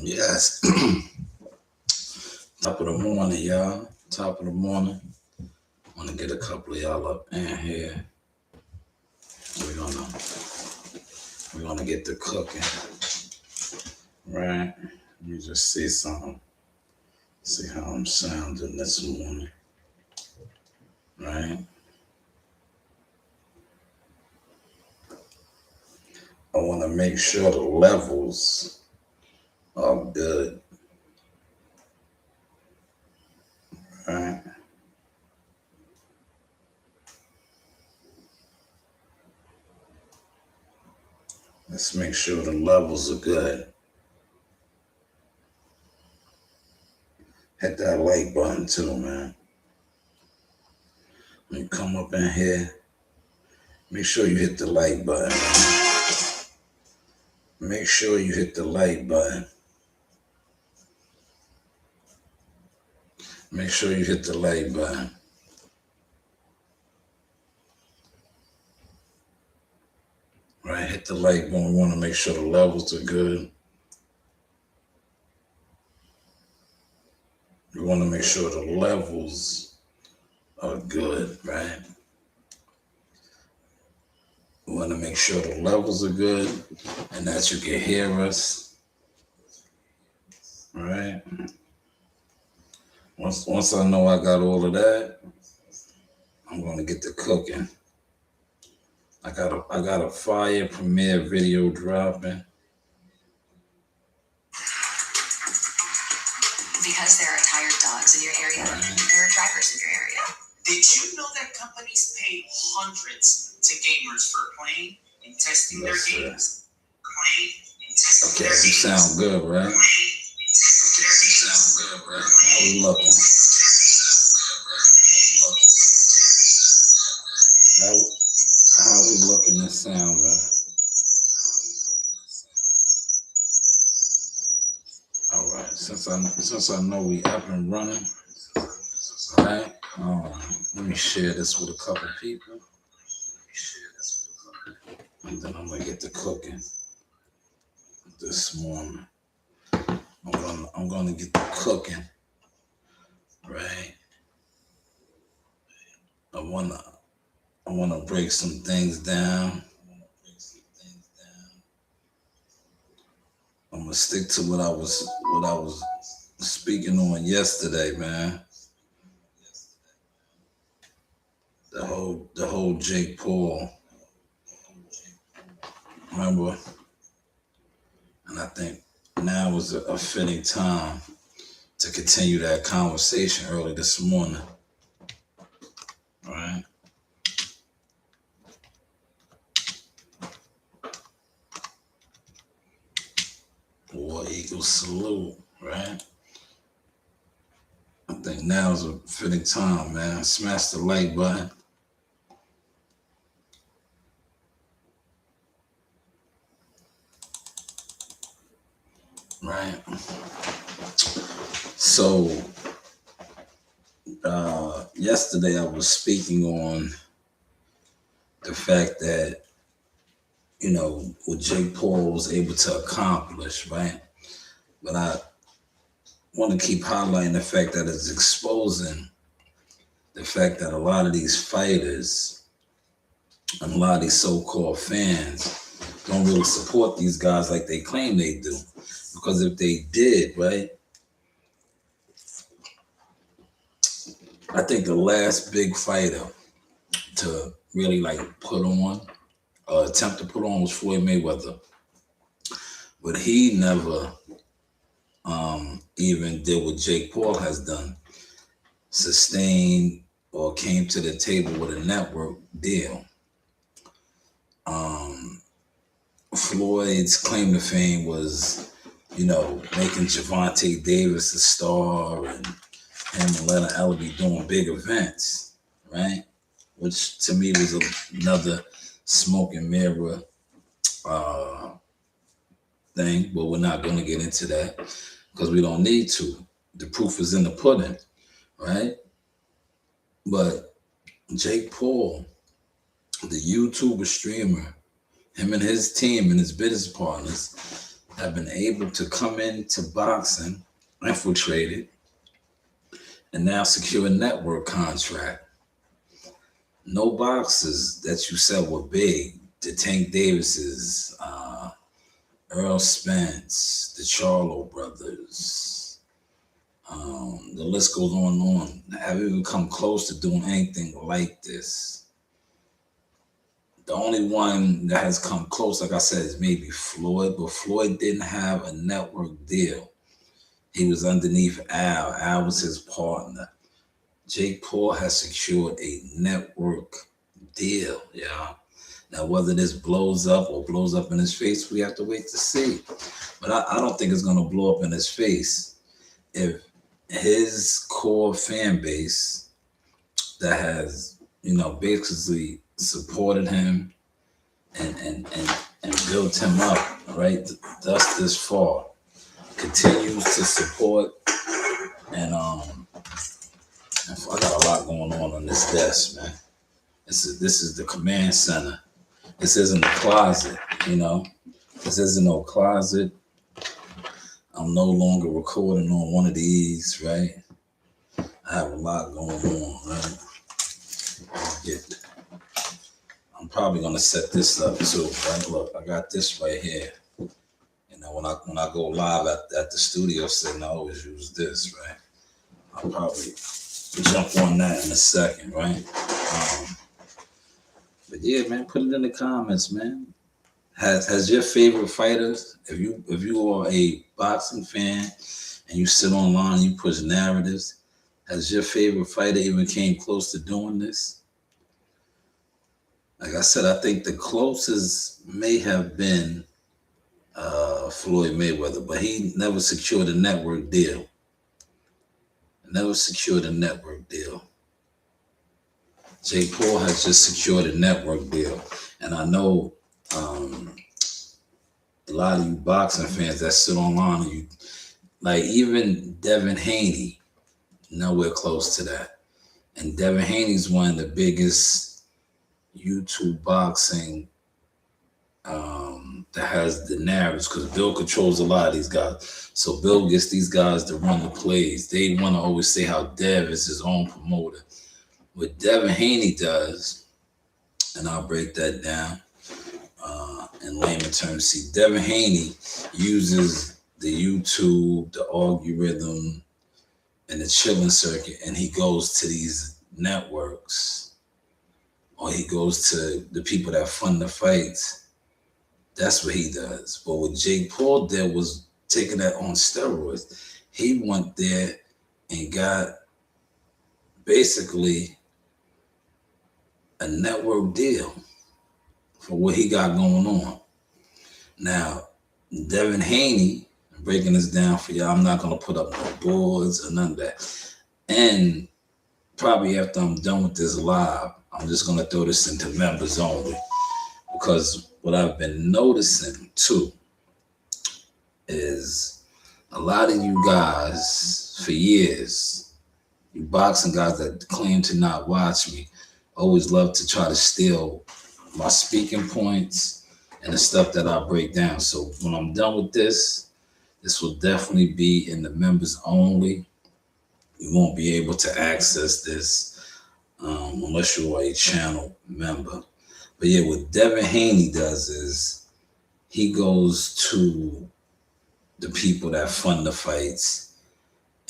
Yes. Top of the morning, y'all. Top of the morning. Want to get a couple of y'all up in here. We're gonna we're gonna get the cooking, right? You just see something. See how I'm sounding this morning, right? I want to make sure the levels are good, right? Let's make sure the levels are good. Hit that like button too, man. When you come up in here, make sure you hit the like button. Make sure you hit the like button. Make sure you hit the like button. Right, hit the like button. We want to make sure the levels are good. We want to make sure the levels are good, right? We want to make sure the levels are good and that you can hear us, right? Once I know I got all of that, I'm gonna get to cooking. I got a fire premiere video dropping. Because there are tired dogs in your area, there are drivers in your area. Did you know that companies pay hundreds to gamers for playing and testing their games? Playing and testing Okay, their you games. sound good, right? How we looking? How we looking this sound, man? All right, since I know we up and running, all right. Let me share this with a couple people, and then I'm gonna get to cooking this morning. I'm gonna get to cooking, right? I wanna break some things down. I'm gonna stick to what I was speaking on yesterday, man. The whole Jake Paul. Remember? And I think now is a fitting time to continue that conversation early this morning. All right. War Eagle salute, right? I think now is a fitting time, man. Smash the like button. Right. So yesterday I was speaking on the fact that, what Jake Paul was able to accomplish, right? But I want to keep highlighting the fact that it's exposing the fact that a lot of these fighters and a lot of these so-called fans don't really support these guys like they claim they do. Because if they did, right, I think the last big fighter to really put on, attempt to put on was Floyd Mayweather. But he never even did what Jake Paul has done, sustained or came to the table with a network deal. Floyd's claim to fame was, making Gervonta Davis a star and him and Leonard Ellerbe doing big events, right? Which to me was another smoke and mirror thing, but we're not going to get into that because we don't need to. The proof is in the pudding, right? But Jake Paul, the YouTuber streamer, him and his team and his business partners have been able to come into boxing, infiltrate it, and now secure a network contract. No boxers that you said were big, the Tank Davises, Earl Spence, the Charlo brothers, the list goes on and on, have even come close to doing anything like this. The only one that has come close, like I said, is maybe Floyd, but Floyd didn't have a network deal. He was underneath Al. Al was his partner. Jake Paul has secured a network deal, yeah. Now, whether this blows up or blows up in his face, we have to wait to see. But I don't think it's going to blow up in his face if his core fan base that has, basically supported him and built him up, right, thus this far, continues to support. And I got a lot going on this desk, man. This is the command center. This isn't a closet, This isn't no closet. I'm no longer recording on one of these, right? I have a lot going on, right? I'm probably gonna set this up too, right? Look, I got this right here. When I go live at the studio setting, I always use this, right? I'll probably jump on that in a second, right? But yeah, man, put it in the comments, man. Has your favorite fighters, if you are a boxing fan and you sit online, you push narratives, has your favorite fighter even came close to doing this? Like I said, I think the closest may have been Floyd Mayweather, but he never secured a network deal. Jake Paul has just secured a network deal. And I know a lot of you boxing fans that sit online, and you like even Devin Haney, nowhere close to that. And Devin Haney's one of the biggest YouTube boxing that has the narratives, because Bill controls a lot of these guys. So Bill gets these guys to run the plays. They want to always say how Dev is his own promoter. What Devin Haney does, and I'll break that down in layman terms. See, Devin Haney uses the YouTube, the algorithm, and the chilling circuit, and he goes to these networks, or he goes to the people that fund the fights. That's what he does. But what Jake Paul did was taking that on steroids. He went there and got basically a network deal for what he got going on. Now, Devin Haney, breaking this down for y'all, I'm not going to put up no boards or none of that. And probably after I'm done with this live, I'm just going to throw this into members only. Because what I've been noticing too is a lot of you guys for years, you boxing guys that claim to not watch me, always love to try to steal my speaking points and the stuff that I break down. So when I'm done with this will definitely be in the members only. You won't be able to access this unless you are a channel member. But yeah, what Devin Haney does is he goes to the people that fund the fights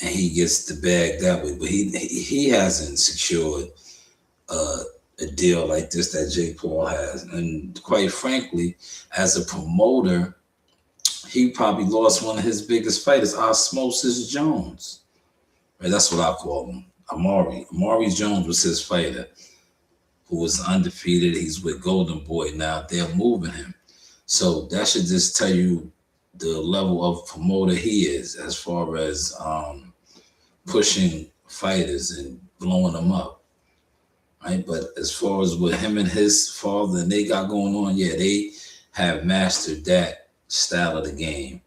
and he gets the bag that way. But he hasn't secured a deal like this that Jake Paul has. And quite frankly, as a promoter, he probably lost one of his biggest fighters, Osmosis Jones. Right, that's what I call him, Amari. Amari Jones was his fighter, who was undefeated. He's with Golden Boy now. They're moving him. So that should just tell you the level of promoter he is as far as pushing fighters and blowing them up. Right? But as far as what him and his father and they got going on, yeah, they have mastered that style of the game.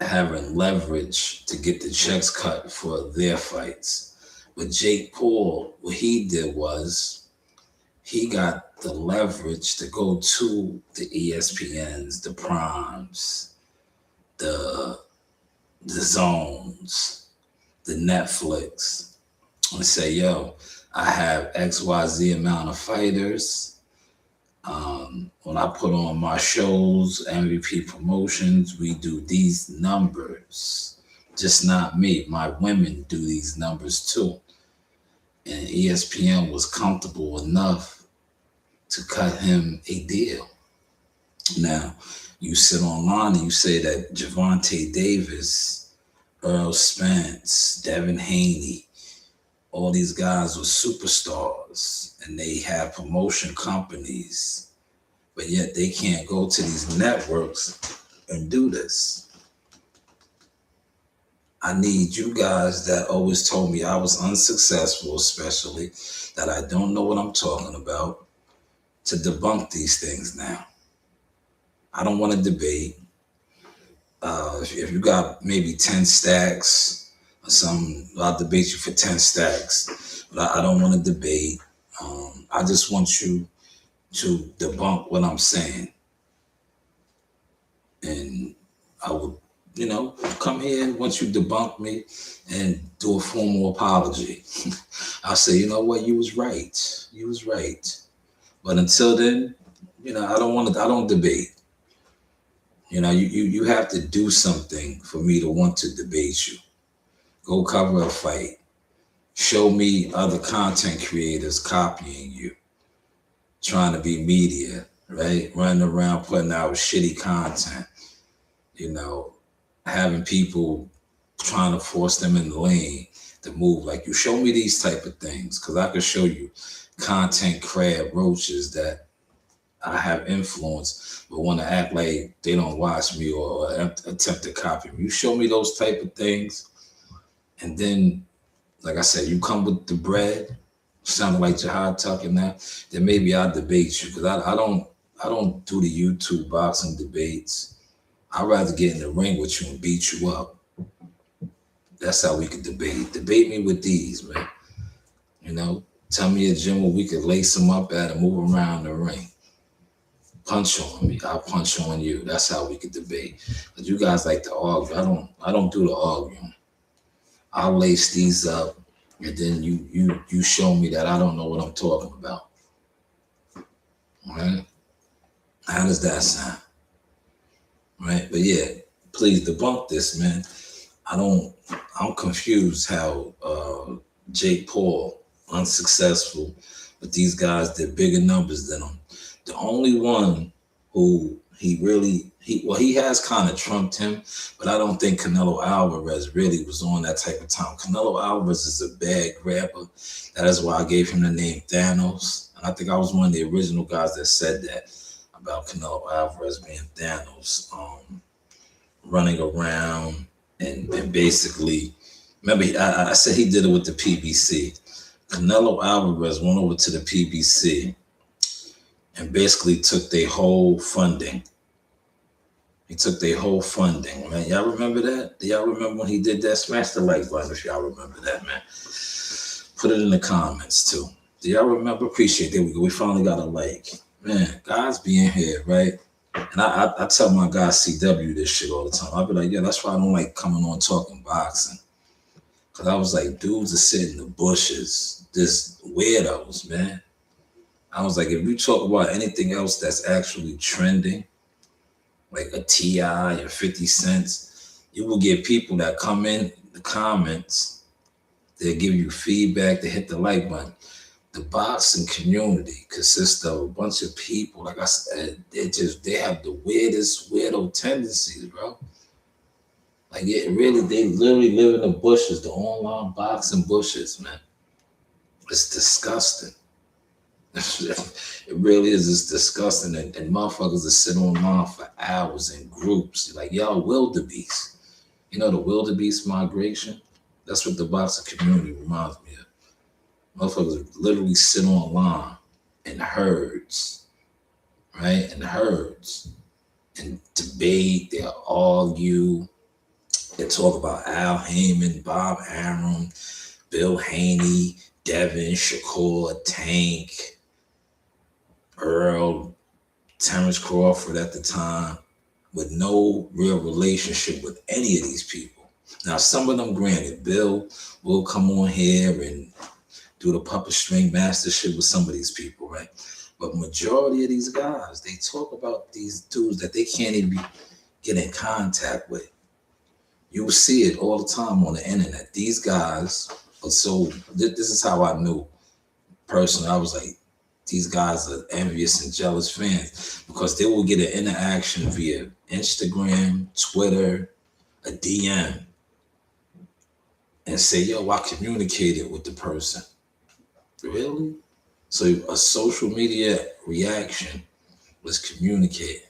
Having leverage to get the checks cut for their fights. But Jake Paul, what he did was he got the leverage to go to the ESPNs, the Primes, the Zones, the Netflix, and say, yo, I have XYZ amount of fighters. When I put on my shows, MVP promotions, we do these numbers. Just not me. My women do these numbers too. And ESPN was comfortable enough to cut him a deal. Now, you sit online and you say that Gervonta Davis, Earl Spence, Devin Haney, all these guys were superstars and they have promotion companies, but yet they can't go to these networks and do this. I need you guys that always told me I was unsuccessful, especially that I don't know what I'm talking about, to debunk these things now. I don't want to debate. If you got maybe 10 stacks or something, I'll debate you for 10 stacks. But I don't want to debate. I just want you to debunk what I'm saying. And I would, come here once you debunk me and do a formal apology. I'll say, you know what, you was right. You was right. But until then, I don't debate. You have to do something for me to want to debate you. Go cover a fight. Show me other content creators copying you, trying to be media, right? Running around putting out shitty content, having people trying to force them in the lane to move like you. Show me these type of things, because I can show you content crab roaches that I have influence but want to act like they don't watch me or attempt to copy me. You show me those type of things, and then, like I said, you come with the bread, sounding like Jihad talking now, then maybe I'll debate you, because I don't do the YouTube boxing debates. I'd rather get in the ring with you and beat you up. That's how we could debate. Debate me with these, man. Tell me a gym where we could lace them up at and move around the ring. Punch on me, I'll punch on you. That's how we could debate. But you guys like to argue. I don't do the arguing. I'll lace these up, and then you show me that I don't know what I'm talking about. All right? How does that sound? Right? But yeah, please debunk this, man. I'm confused how Jake Paul, unsuccessful, but these guys did bigger numbers than him. The only one who he has kind of trumped him, but I don't think Canelo Alvarez really was on that type of time. Canelo Alvarez is a bad grabber. That is why I gave him the name Thanos. And I think I was one of the original guys that said that about Canelo Alvarez being Thanos, running around and basically, remember, I said he did it with the PBC. Canelo Alvarez went over to the PBC and basically took their whole funding. He took their whole funding, man. Y'all remember that? Do y'all remember when he did that? Smash the like button if y'all remember that, man. Put it in the comments too. Do y'all remember? Appreciate it. There we go. We finally got a like. Man, guys being here, right? And I tell my guy CW this shit all the time. I'll be like, yeah, that's why I don't like coming on talking boxing. Because I was like, dudes are sitting in the bushes, just weirdos, man. I was like, if you talk about anything else that's actually trending, like a T.I. and 50 Cent, you will get people that come in the comments, they'll give you feedback, they hit the like button. The boxing community consists of a bunch of people, like I said, they have the weirdest weirdo tendencies, bro. Like they literally live in the bushes, the online boxing bushes, man. It's disgusting. It really is. It's disgusting. And motherfuckers that sit online for hours in groups. Like, y'all wildebeest. The wildebeest migration? That's what the boxing community reminds me of. Motherfuckers literally sit online in herds, right? In herds. And debate, they'll argue. They talk about Al Heyman, Bob Arum, Bill Haney, Devin, Shakur, Tank, Earl, Terrence Crawford at the time, with no real relationship with any of these people. Now, some of them, granted, Bill will come on here and do the puppet string master shit with some of these people, right? But majority of these guys, they talk about these dudes that they can't even get in contact with. You will see it all the time on the internet. These guys are so, this is how I knew personally. I was like, these guys are envious and jealous fans because they will get an interaction via Instagram, Twitter, a DM, and say, yo, I communicated with the person. Really? So a social media reaction was communicated.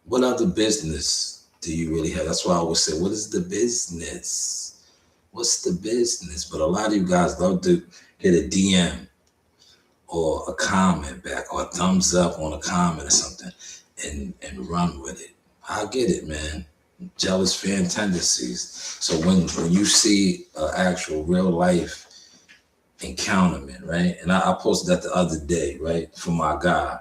What other business do you really have? That's why I always say, what is the business? What's the business? But a lot of you guys love to hit a DM or a comment back or a thumbs up on a comment or something and run with it. I get it, man. Jealous fan tendencies. So when you see an actual real life encounterment, right? And I posted that the other day, right, for my guy.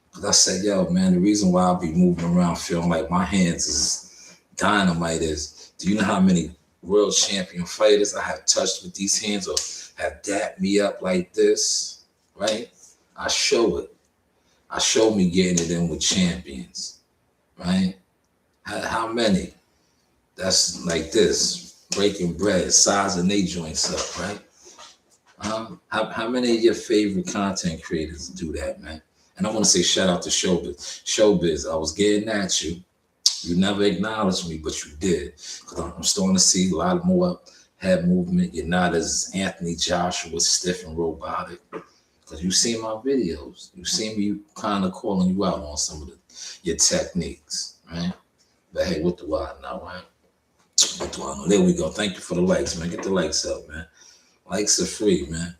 Because I said, yo, man, the reason why I'll be moving around feeling like my hands is dynamite is, do you know how many world champion fighters I have touched with these hands or have dapped me up like this, right? I show it. I show me getting it in with champions, right? How many? That's like this, breaking bread, sizing they joints up, right? How many of your favorite content creators do that, man? And I want to say shout out to Showbiz. Showbiz, I was getting at you. You never acknowledged me, but you did. Because I'm starting to see a lot more head movement. You're not as Anthony Joshua, stiff and robotic. Because you see my videos. You see me kind of calling you out on some of your techniques, right? But hey, what do I know, right? What do I know? There we go. Thank you for the likes, man. Get the likes up, man. Likes are free, man.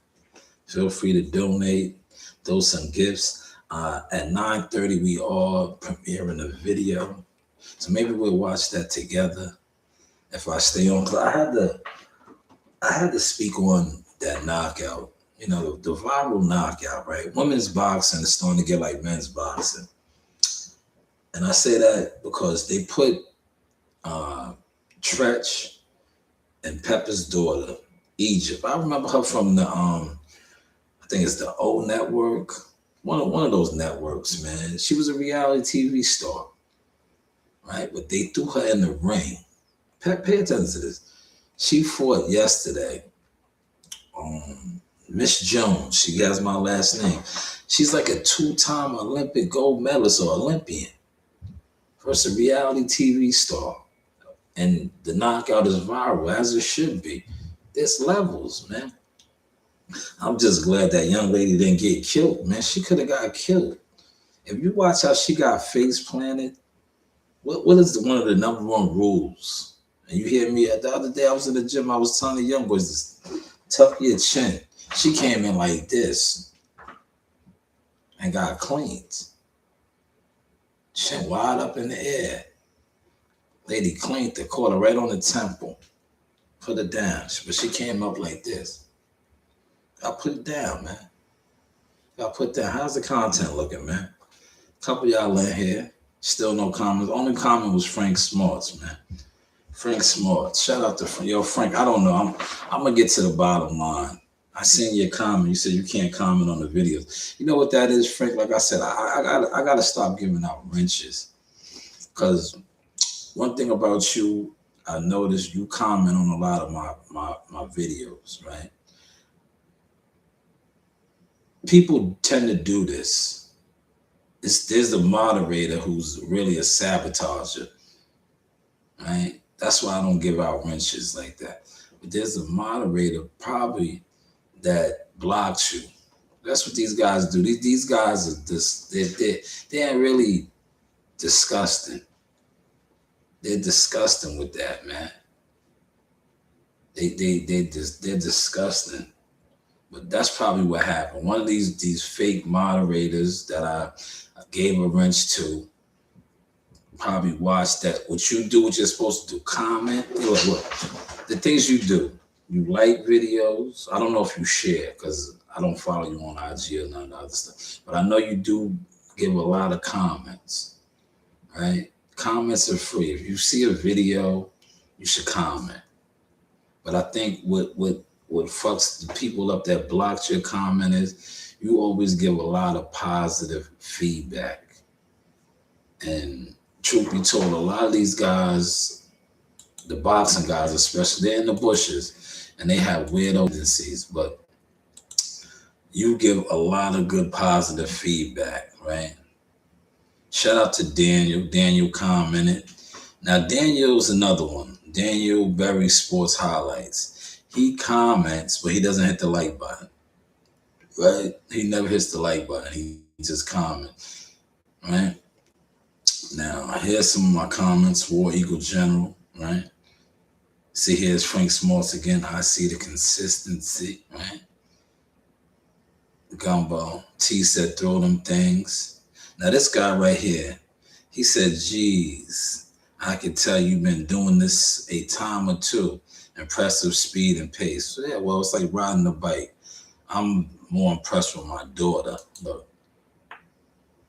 Feel free to donate, throw some gifts. At 9:30, we are premiering a video. So maybe we'll watch that together if I stay on. Cause I had to speak on that knockout. You know, the viral knockout, right? Women's boxing is starting to get like men's boxing. And I say that because they put Tretch and Pepper's daughter, Egypt. I remember her from the I think it's the O Network, one of those networks, man. She was a reality TV star, right? But they threw her in the ring. Pay attention to this. She fought yesterday. Miss Jones. She has my last name. She's like a 2-time Olympic gold medalist or Olympian. First a reality TV star. And the knockout is viral, as it should be. There's levels, man. I'm just glad that young lady didn't get killed, man. She could have got killed. If you watch how she got face planted, what is one of the number one rules? And you hear me, the other day I was in the gym, I was telling the young boys, tuck your chin. She came in like this and got cleaned. Chin wide up in the air. Lady cleaned the caught her right on the temple. Put her down. But she came up like this. I put it down, man. I put that. How's the content looking, man? A couple of y'all in here. Still no comments. Only comment was Frank Smarts, man. Frank Smarts. Shout out to Frank. Yo, Frank, I don't know. I'm going to get to the bottom line. I seen your comment. You said you can't comment on the videos. You know what that is, Frank? Like I said, I gotta stop giving out wrenches. Because one thing about you, I noticed you comment on a lot of my videos, right? People tend to do this. There's a moderator who's really a sabotager, right? That's why I don't give out wrenches like that. But there's a moderator probably that blocks you. That's what these guys do. These guys are just, they're really disgusting. They're disgusting with that, man. They're disgusting. But that's probably what happened. One of these fake moderators that I gave a wrench to probably watched that. What you do, what you're supposed to do, comment. Look, the things you do. you like videos. I don't know if you share because I don't follow you on IG or none of the other stuff. But I know you do give a lot of comments, right? Comments are free. If you see a video, you should comment. But I think what fucks the people up that blocked your comment is you always give a lot of positive feedback. And truth be told, a lot of these guys, the boxing guys especially, they're in the bushes and they have weirdo tendencies, but you give a lot of good positive feedback, right? Shout out to Daniel. Daniel commented. Now, Daniel's another one. Daniel Berry Sports Highlights. He comments, but he doesn't hit the like button, right? He never hits the like button. He just comments, right? Now, here's some of my comments. War Eagle General, right? See, here's Frank Smarts again. I see the consistency, right? Gumbo. T said, throw them things. Now, this guy right here, he said, geez, I can tell you've been doing this a time or two. Impressive speed and pace. So, yeah, well, it's like riding a bike. I'm more impressed with my daughter. Look,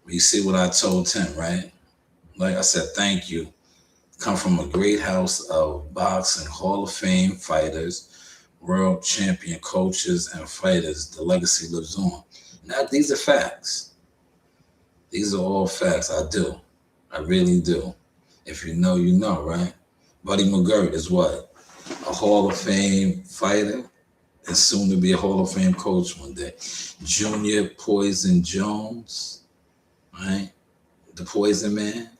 you see what I told him, right? Like I said, thank you. Come from a great house of boxing, Hall of Fame fighters, world champion coaches and fighters. The legacy lives on. Now, these are facts. These are all facts. I do. I really do. If you know, you know, right? Buddy McGirt is what? A Hall of Fame fighter and soon to be a Hall of Fame coach one day. Junior Poison Jones, right? The Poison Man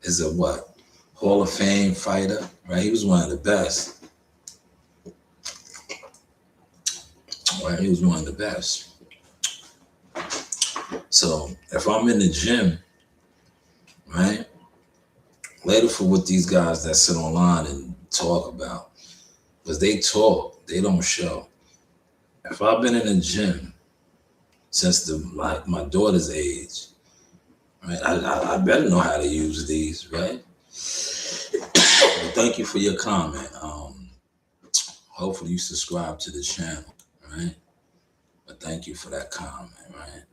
is a what? Hall of Fame fighter, right? He was one of the best. Right? He was one of the best. So if I'm in the gym, right? Later for what these guys that sit online and talk about, because they talk, they don't show. If I've been in the gym since my daughter's age, right? I better know how to use these, right? But thank you for your comment. Hopefully you subscribe to the channel, right? But thank you for that comment, right?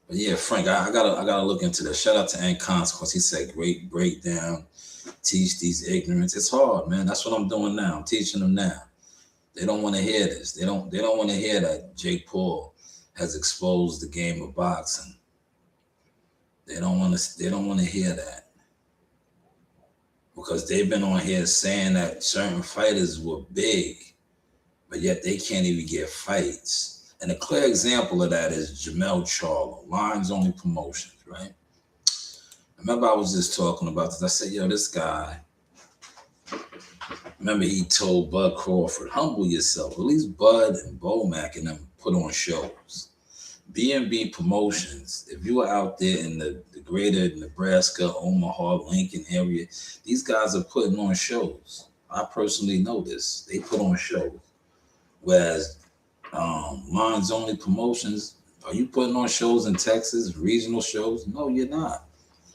But yeah, Frank, I gotta look into that. Shout out to Ant Consequence. He said great breakdown. Teach these ignorance. It's hard, man. That's what I'm doing now. I'm teaching them now. They don't want to hear this. They don't want to hear that Jake Paul has exposed the game of boxing. They don't want to hear that. Because they've been on here saying that certain fighters were big, but yet they can't even get fights. And a clear example of that is Jermell Charlo, Lines Only Promotions, right? Remember I was just talking about this. I said, yo, this guy, remember he told Bud Crawford, humble yourself. At least Bud and Bomac and them put on shows. B&B Promotions, if you are out there in the greater Nebraska, Omaha, Lincoln area, these guys are putting on shows. I personally know this. They put on shows. Whereas Lines Only Promotions, are you putting on shows in Texas, regional shows? No, you're not.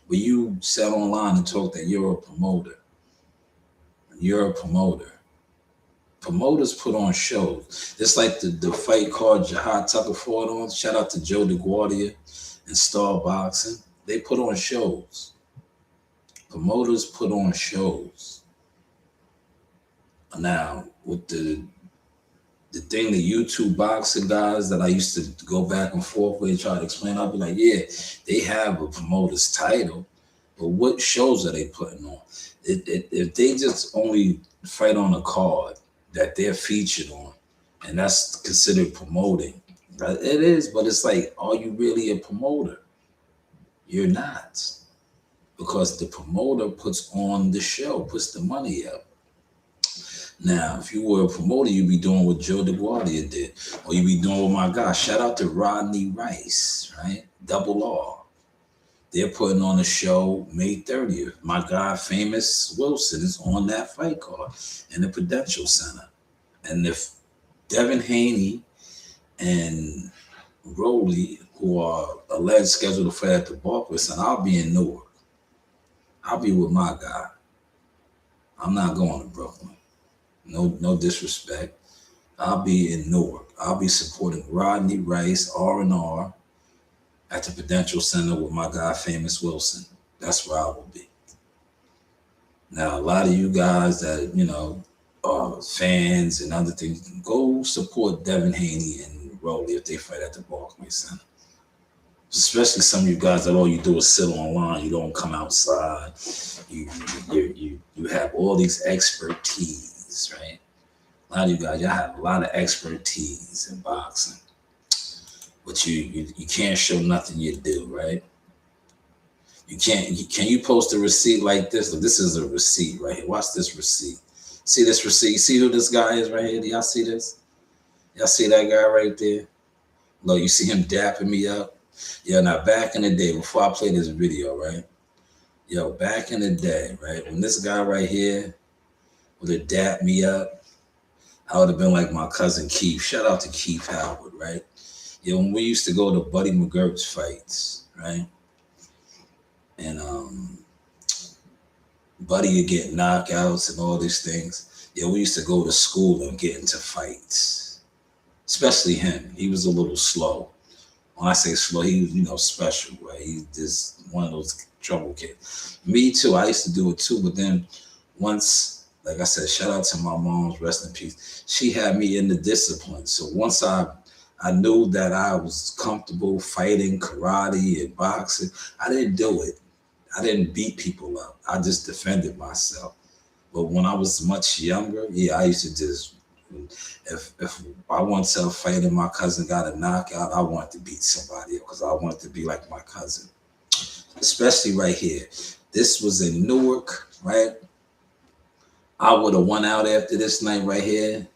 But you sat online and talked that you're a promoter. You're a promoter. Promoters put on shows. It's like the fight card Jihad Tucker fought on. Shout out to Joe DeGuardia and Star Boxing. They put on shows. Promoters put on shows. Now, with the thing, the YouTube boxing guys that I used to go back and forth with and try to explain, I'll be like, yeah, they have a promoter's title, but what shows are they putting on? If they just only fight on a card that they're featured on, and that's considered promoting. It is, but it's like, are you really a promoter? You're not. Because the promoter puts on the show, puts the money up. Now, if you were a promoter, you'd be doing what Joe DeGuardia did, or you'd be doing what my guy, shout out to Rodney Rice, right? Double R. They're putting on a show May 30th. My guy, Famous Wilson, is on that fight card in the Prudential Center. And if Devin Haney and Rowley, who are alleged scheduled to fight at the Barclays Center, I'll be in Newark. I'll be with my guy. I'm not going to Brooklyn. No disrespect. I'll be in Newark. I'll be supporting Rodney Rice, R&R, at the Prudential Center with my guy, Famous Wilson. That's where I will be. Now, a lot of you guys that, are fans and other things, go support Devin Haney and Rolly if they fight at the Barclays Center. Especially some of you guys that all you do is sit online. You don't come outside. You have all these expertise, right? A lot of you guys, y'all have a lot of expertise in boxing, but you can't show nothing you do, right? You can't. Can you post a receipt like this? Look, this is a receipt right here. Watch this receipt. See this receipt? See who this guy is right here? Do y'all see this? Y'all see that guy right there? Look, you see him dapping me up? Yeah, now back in the day, before I play this video, right? Yo, back in the day, right? When this guy right here would have dapped me up, I would have been like my cousin Keith. Shout out to Keith Howard, right? Yeah, when we used to go to Buddy McGirt's fights, right? And Buddy would get knockouts and all these things. Yeah, we used to go to school and get into fights. Especially him. He was a little slow. When I say slow, he was, special, right? He's just one of those trouble kids. Me too. I used to do it too, but then once, like I said, shout out to my mom's, rest in peace. She had me in the discipline. So once I knew that I was comfortable fighting karate and boxing, I didn't do it. I didn't beat people up. I just defended myself. But when I was much younger, yeah, I used to just, if I wanted to fight and my cousin got a knockout, I wanted to beat somebody because I wanted to be like my cousin. Especially right here. This was in Newark, right? I would have won out after this night right here.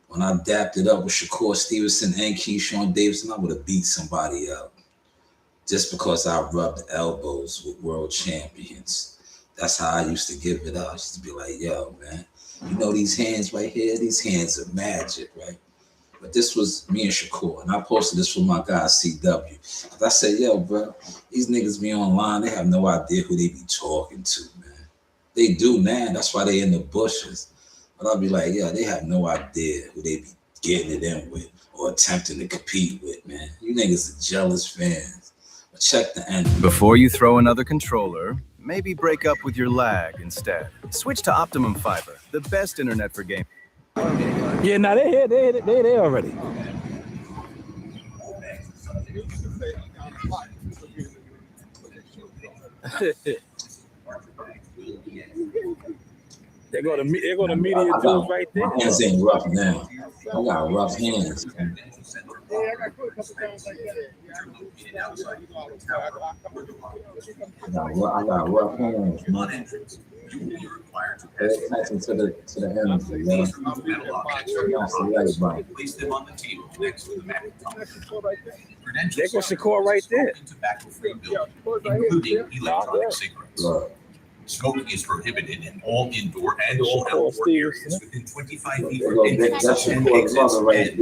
When I dapped it up with Shakur Stevenson and Keyshawn Davidson, I would have beat somebody up. Just because I rubbed elbows with world champions. That's how I used to give it up. I used to be like, yo, man, these hands right here, these hands are magic, right? But this was me and Shakur, and I posted this for my guy, CW. I said, yo, bro, these niggas be online, they have no idea who they be talking to, man. They do now, that's why they in the bushes. But I'll be like, yeah, they have no idea who they be getting it in with or attempting to compete with, man. You niggas are jealous fans. Check the end. Before you throw another controller, maybe break up with your lag instead. Switch to Optimum Fiber, the best internet for gaming. Yeah, now they there already. They go to media tools right there. My hands ain't rough now. I got rough hands. Yeah, I got quit a couple times like that. I got rough hands, man. Pay attention to the energy, man. Place them on the table next to the Macintosh. There goes Shakur right there. Tobacco-free building, including electronic cigarettes. Look. Smoking is prohibited in all indoor and all outdoor areas within 25 feet from That's entrances and Shakur's exits mother right and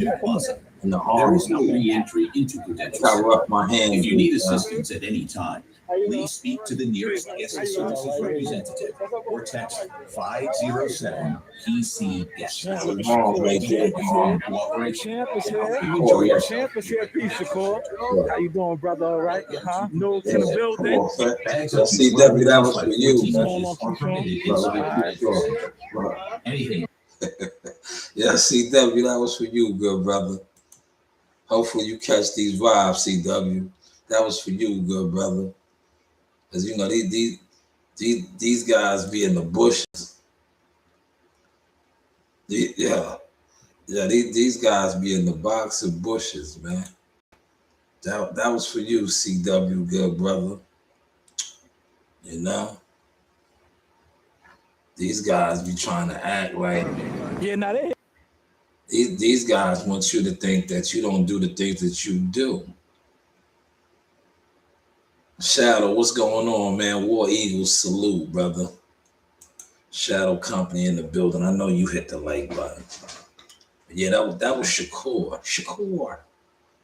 there. plaza. In the There arm. is no re-entry into Prudential I Center. rough my hands. If you need man. assistance at any time, please speak to the nearest guest services representative or text 507-PC guest. Arm right there. Cooperation. Champ is here. Oh, yeah. Champ is here. Peace, Shakur. How you doing, brother? All right? Huh? No in the building. Bags So of CW, that was for you, man. are permitted inside Look. anything. Yeah, CW, that was for you, good brother. Hopefully you catch these vibes, CW. That was for you, good brother. Because these guys be in the bushes. These guys be in the box of bushes, man. That was for you, CW, good brother. These guys be trying to act like Yeah, now they these guys want you to think that you don't do the things that you do. Shadow, what's going on, man? War Eagles, salute, brother. Shadow Company in the building. I know you hit the like button. Yeah, that was Shakur.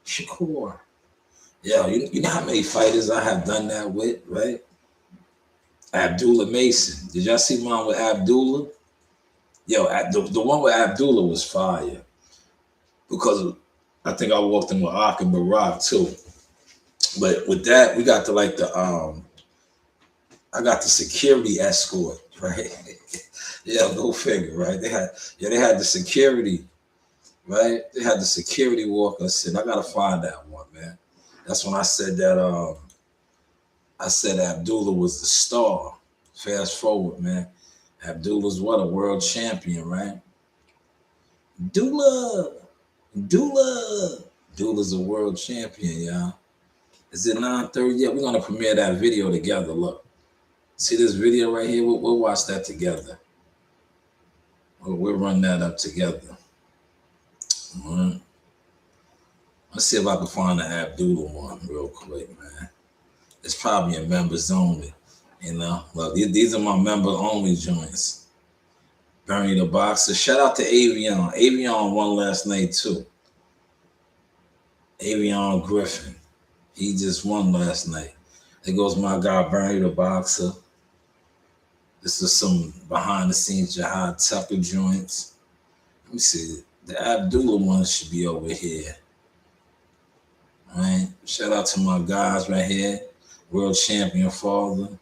Shakur. Yeah, you know how many fighters I have done that with, right? Abdullah Mason. Did y'all see mine with Abdullah? Yo, the one with Abdullah was fire because I think I walked in with Ak and Barack too. But with that, we got the I got the security escort, right? Yeah, go figure, right? They had the security, right? They had the security walk us in. I gotta find that one, man. That's when I said that Abdullah was the star. Fast forward, man. Abdullah's what, a world champion, right? Dullah's a world champion, y'all. Is it 9:30 yet? We're gonna premiere that video together. Look, see this video right here? We'll watch that together. We'll run that up together. All right. Let's see if I can find the Abdullah one real quick, man. It's probably in members only. You know, look, these are my member only joints. Bernie the Boxer. Shout out to Avion. Avion won last night too. Avion Griffin. He just won last night. There goes my guy Bernie the Boxer. This is some behind the scenes Jihad Tucker joints. Let me see. The Abdullah one should be over here. All right. Shout out to my guys right here. World champion father.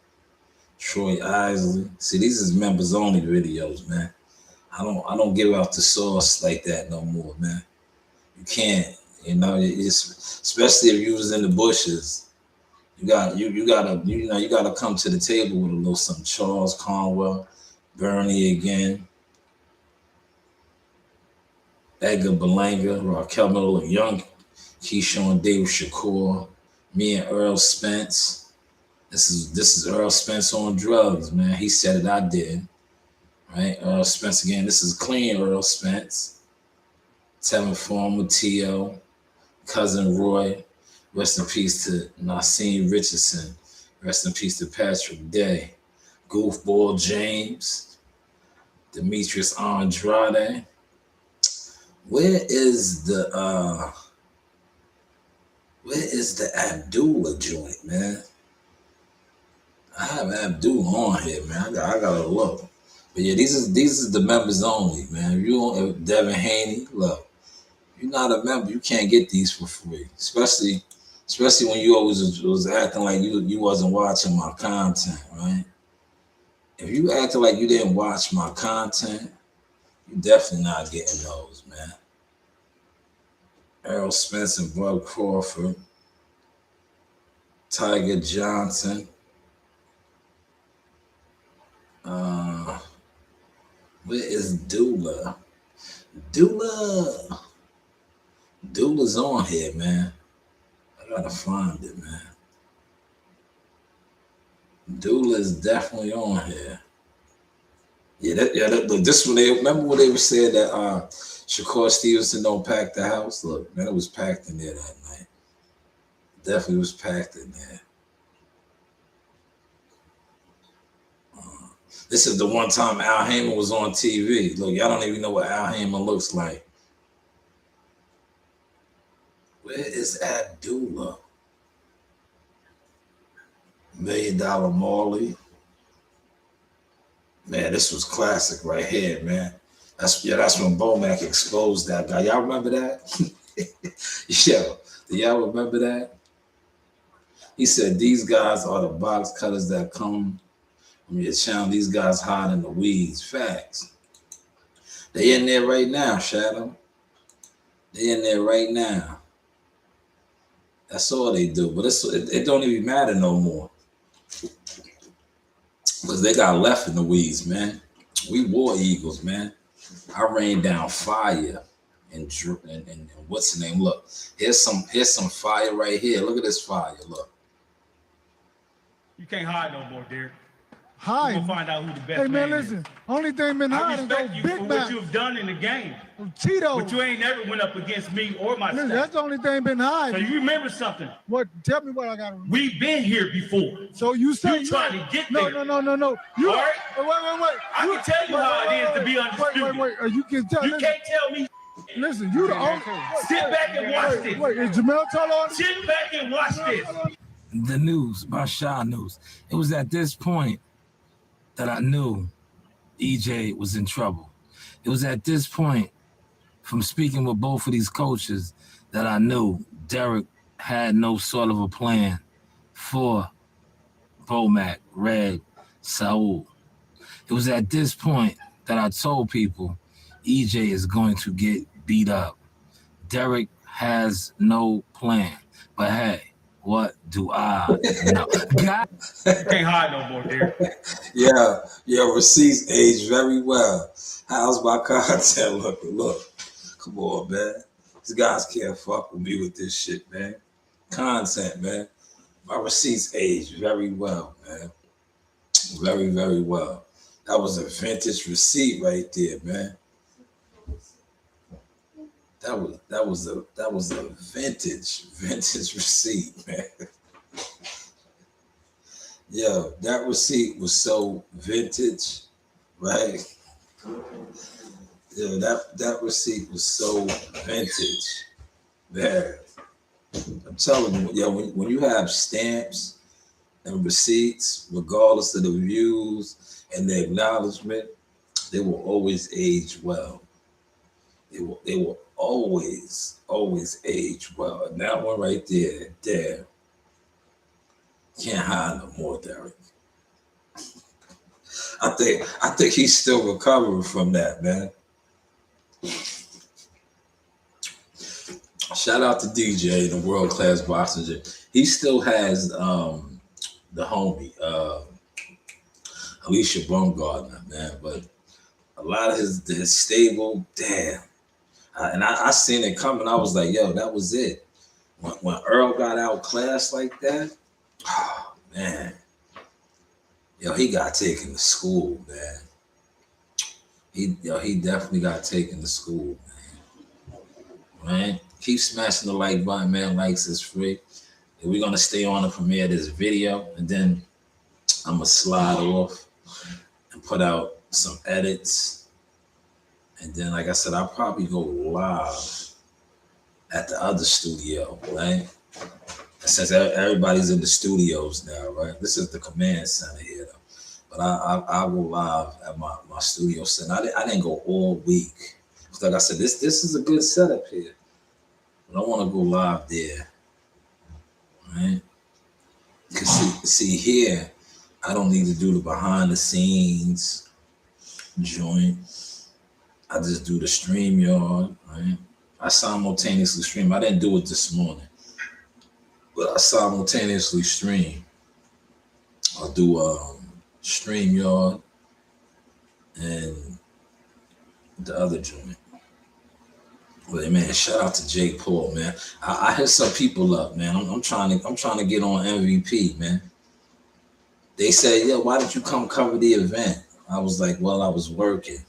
Troy Isley. See, these is members only videos, man. I don't give out the sauce like that no more, man. You can't, you know, it's especially if you was in the bushes. You gotta come to the table with a little something. Charles Conwell, Bernie again, Edgar Berlanga, Raquel Miller Young, Keyshawn Davis Shakur, me and Earl Spence. This is Earl Spence on drugs, man. He said it, I did. Right? Earl Spence again. This is clean Earl Spence. Tevin Former, T.O., Cousin Roy. Rest in peace to Nassim Richardson. Rest in peace to Patrick Day. Goofball James. Demetrius Andrade. Where is the Abdullah joint, man? I have Abdullah on here, man. I gotta look. But yeah, these is the members only, man. If you don't, Devin Haney, look, if you're not a member, you can't get these for free. Especially when you always was acting like you wasn't watching my content, right? If you acted like you didn't watch my content, you definitely not getting those, man. Errol Spence and Bud Crawford, Tiger Johnson. Where is Dula? Dula's on here, man. I gotta find it, man. Dula is definitely on here. This one, remember when they were saying that Shakur Stevenson don't pack the house? Look, man, it was packed in there that night. Definitely was packed in there. This is the one time Al Heyman was on TV. Look, y'all don't even know what Al Heyman looks like. Where is Abdullah? $1 Million Marley. Man, this was classic right here, man. That's when Bomac exposed that guy. Y'all remember that? Yo, do y'all remember that? He said, these guys are the box cutters that come from your channel. These guys hide in the weeds. Facts. They in there right now, Shadow. They in there right now. That's all they do. But it don't even matter no more. Because they got left in the weeds, man. We war eagles, man. I rained down fire and what's the name? Look, here's some fire right here. Look at this fire. Look. You can't hide no more, Derek. Hide. We're gonna find out who the best Hey man, man listen. is. Only thing been I hiding go respect you for Big what Mac, you've done in the game, Tito. but you ain't never went up against me or my Listen, staff. that's the only thing been So hiding. you remember something? What? Tell me what I got to remember. We've been here before. So you say You trying to get no, there. No. You All right? wait. I can tell you how it is to be undisputed. Wait. You can tell. You Listen, can't tell me. listen, you the only. Sit back and watch this. Wait, is Jamel Tolo on? Sit back and watch this. The news, my Shaw news. It was at this point that I knew EJ was in trouble. It was at this point, from speaking with both of these coaches, that I knew Derek had no sort of a plan for Bomac, Red, Saul. It was at this point that I told people EJ is going to get beat up. Derek has no plan. But hey, what do I know? God. You can't hide no more, Derek. Yeah, receipts age very well. How's my content looking? Look, come on, man. These guys can't fuck with me with this shit, man. Content, man. My receipts age very well, man. Very, very well. That was a vintage receipt right there, man. That was a vintage receipt, man. Yo, that receipt was so vintage, right? Yo, that receipt was so vintage, man. I'm telling you, yo, when you have stamps and receipts, regardless of the views and the acknowledgement, they will always age well. They will always age well. And that one right there, can't hide no more, Derek. I think he's still recovering from that, man. Shout out to DJ, the world class boxer. He still has the homie, Alicia Baumgartner, man. But a lot of his stable, damn. And I seen it coming. I was like, yo, that was it. When Earl got outclassed like that, oh, man. Yo, he got taken to school, man. He definitely got taken to school, man. Right? Keep smashing the like button, man. Likes is free. And we're gonna stay on and premiere this video, and then I'm gonna slide off and put out some edits. And then, like I said, I'll probably go live at the other studio, right? Since everybody's in the studios now, right? This is the command center here, though. But I go live at my studio center. I didn't go all week. Like I said, this is a good setup here. But I want to go live there, right? Because see here, I don't need to do the behind the scenes joint. I just do the StreamYard, right? I simultaneously stream. I didn't do it this morning, but I simultaneously stream. I'll do StreamYard and the other joint. But man, shout out to Jake Paul, man. I hit some people up, man. I'm trying to get on MVP, man. They said, yeah, why did you come cover the event? I was like, well, I was working.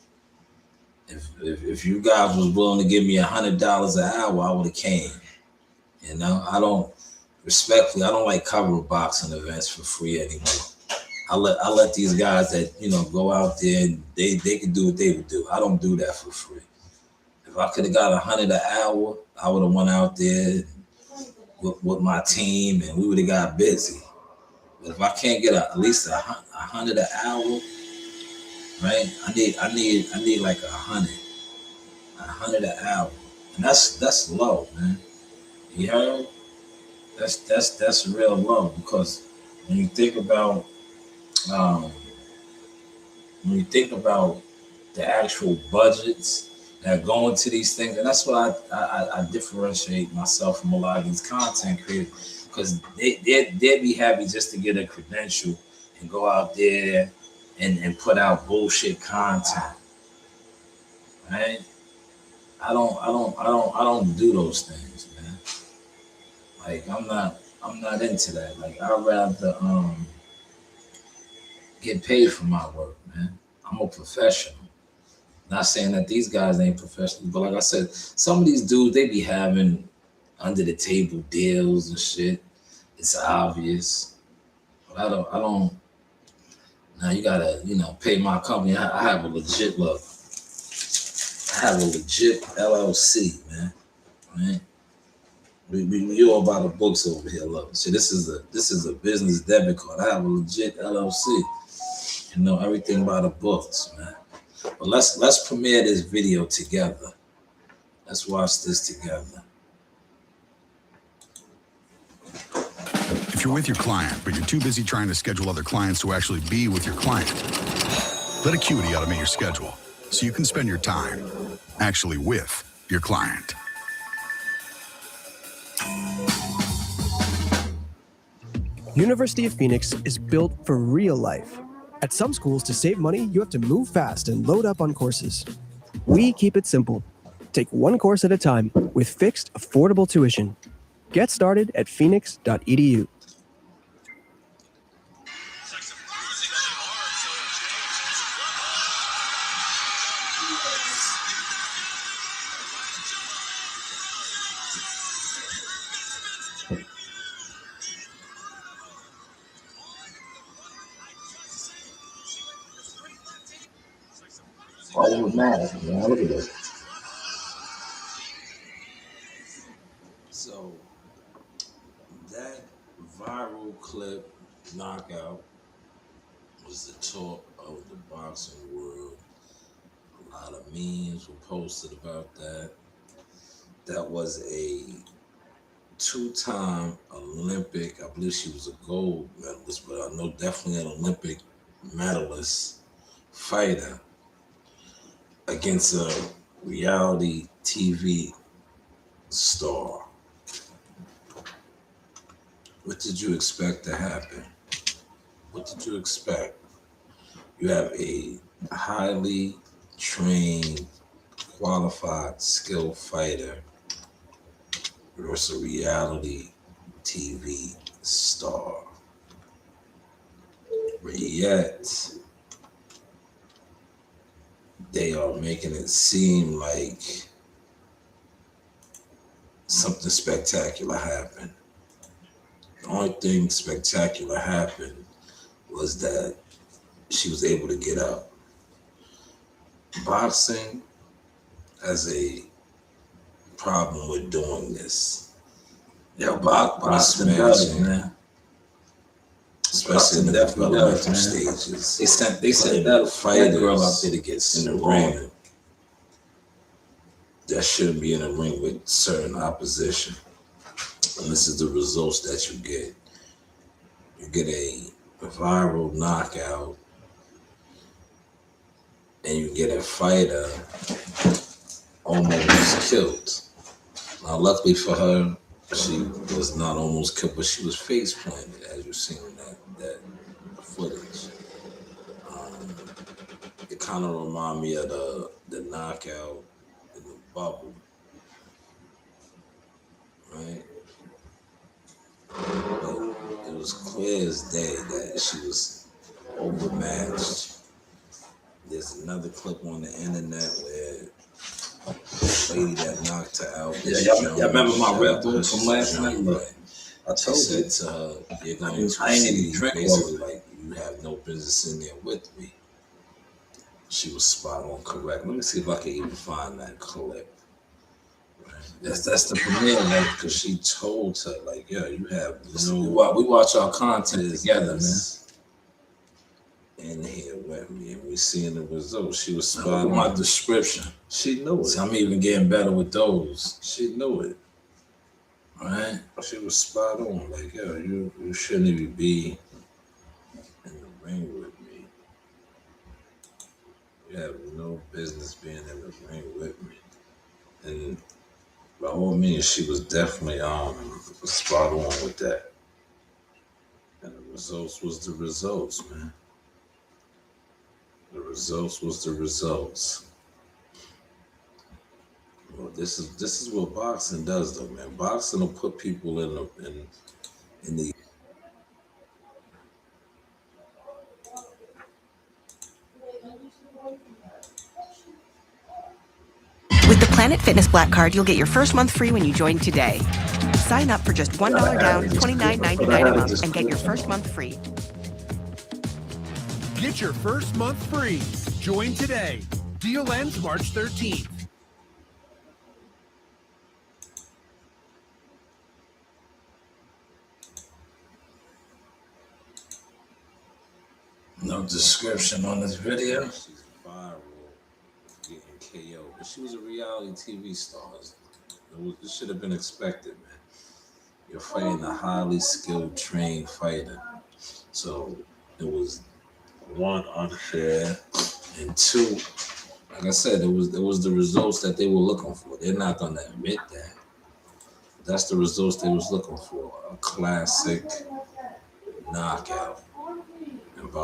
If you guys was willing to give me $100 an hour, I would have came. You know, I don't like covering boxing events for free anymore. I let these guys that, you know, go out there and they can do what they would do. I don't do that for free. If I could have got $100 an hour, I would have went out there with my team and we would have got busy. But if I can't get at least $100 an hour, right? I need like $100 an hour, and that's low, man. You heard? That's real low, because when you think about the actual budgets that go into these things, and that's why I differentiate myself from a lot of these content creators, because they'd be happy just to get a credential and go out there and put out bullshit content, right? I don't do those things, man. Like I'm not into that. Like I'd rather get paid for my work, man. I'm a professional. Not saying that these guys ain't professional, but like I said, some of these dudes, they be having under the table deals and shit. It's obvious. But I don't. Now you gotta, you know, pay my company. I have a legit look. I have a legit LLC, man. Right? We all by the books over here. Look, see, this is a business debit card. I have a legit LLC. You know, everything by the books, man. But let's premiere this video together. Let's watch this together. If you're with your client, but you're too busy trying to schedule other clients to actually be with your client, let Acuity automate your schedule so you can spend your time actually with your client. University of Phoenix is built for real life. At some schools, to save money, you have to move fast and load up on courses. We keep it simple. Take one course at a time with fixed, affordable tuition. Get started at phoenix.edu. Oh, man, look at this. So that viral clip knockout was the talk of the boxing world. A lot of memes were posted about that. That was a two-time Olympic, I believe she was a gold medalist, but I know definitely an Olympic medalist fighter against a reality TV star. What did you expect to happen? What did you expect? You have a highly trained, qualified, skilled fighter versus a reality TV star. But yet, they are making it seem like something spectacular happened. The only thing spectacular happened was that she was able to get up. Boxing has a problem with doing this. Yeah, boxing does, man. Especially in the developmental stages. They sent that fighters girl out there to get in the ring that shouldn't be in the ring with certain opposition. And this is the results that you get. You get a viral knockout, and you get a fighter almost killed. Now, luckily for her, she was not almost killed, but she was face planted, as you've seen in that footage. It kind of reminded me of the knockout in the bubble, right? But it was clear as day that she was overmatched. There's another clip on the internet where the lady that knocked her out. Yeah, y'all remember my rep from last night? Right. I told She you. said to her, "You're going to I ain't even see drink basically like you have no business in there with me." She was spot on correct. Let me see if I can even find that clip. Right. That's the premiere, like, because she told her, like, "Yo, you have no." We watch our content together, man. In here with me, and we seeing the results. She was spot Look at on. my description. She knew it. So I'm even getting better with those. She knew it. Right? She was spot on. Like, yo, you shouldn't even be in the ring with me. You have no business being in the ring with me. And by all means, she was definitely spot on with that. And the results was the results, man. The results was the results. Well, this is what boxing does, though, man. Boxing will put people in the. With the Planet Fitness Black Card, you'll get your first month free when you join today. Sign up for just $1 down, $29.99 a month, and get your first month free. Get your first month free. Join today. Deal ends March 13th. No description on this video. She's viral TKO, but she was a reality TV star. It should have been expected, man. You're fighting a highly skilled, trained fighter. So it was one, unfair, and two, like I said, it was the results that they were looking for. They're not gonna admit that. That's the results they was looking for. A classic knockout. And by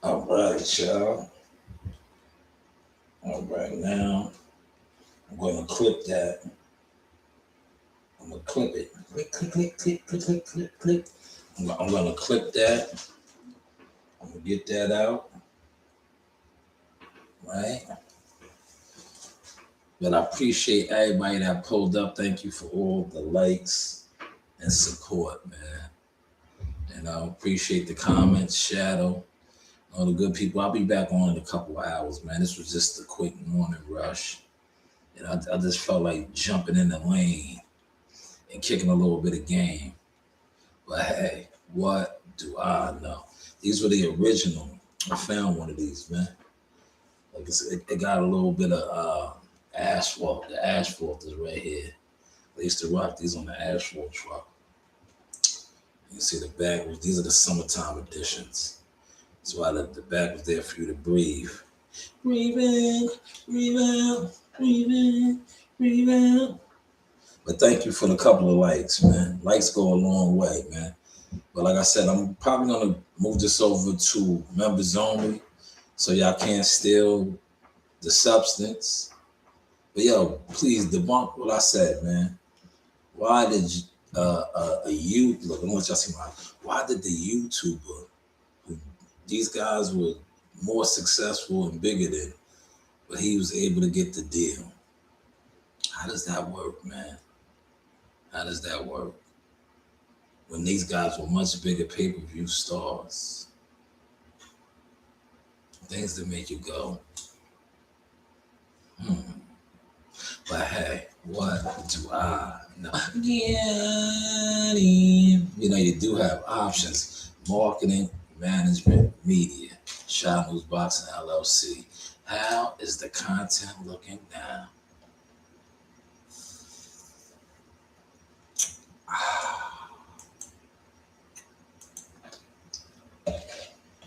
all right, y'all. All right, now I'm going to clip that. I'm going to clip it. Click, click, click, click, click, click, click, click. I'm going to clip that. I'm going to get that out. Right? But I appreciate everybody that pulled up. Thank you for all the likes and support, man. And I appreciate the comments, Shadow, all the good people. I'll be back on in a couple of hours, man. This was just a quick morning rush. And I just felt like jumping in the lane and kicking a little bit of game. But hey, what do I know? These were the original. I found one of these, man. Like it got a little bit of asphalt. The asphalt is right here. They used to rock these on the asphalt truck. You can see the back. These are the summertime editions. That's why the back was there for you to breathe. Breathe in, breathe out, breathe in, breathe out. But thank you for the couple of likes, man. Likes go a long way, man. But like I said, I'm probably gonna move this over to members only, so y'all can't steal the substance. But yo, please debunk what I said, man. Why did look? I want y'all to see why did the YouTuber, these guys were more successful and bigger than, but he was able to get the deal? How does that work, man? How does that work? When these guys were much bigger pay-per-view stars. Things that make you go, But hey, what do I know? Yeah, you know, you do have options. Marketing, management, media. Shot News Boxing LLC. How is the content looking now?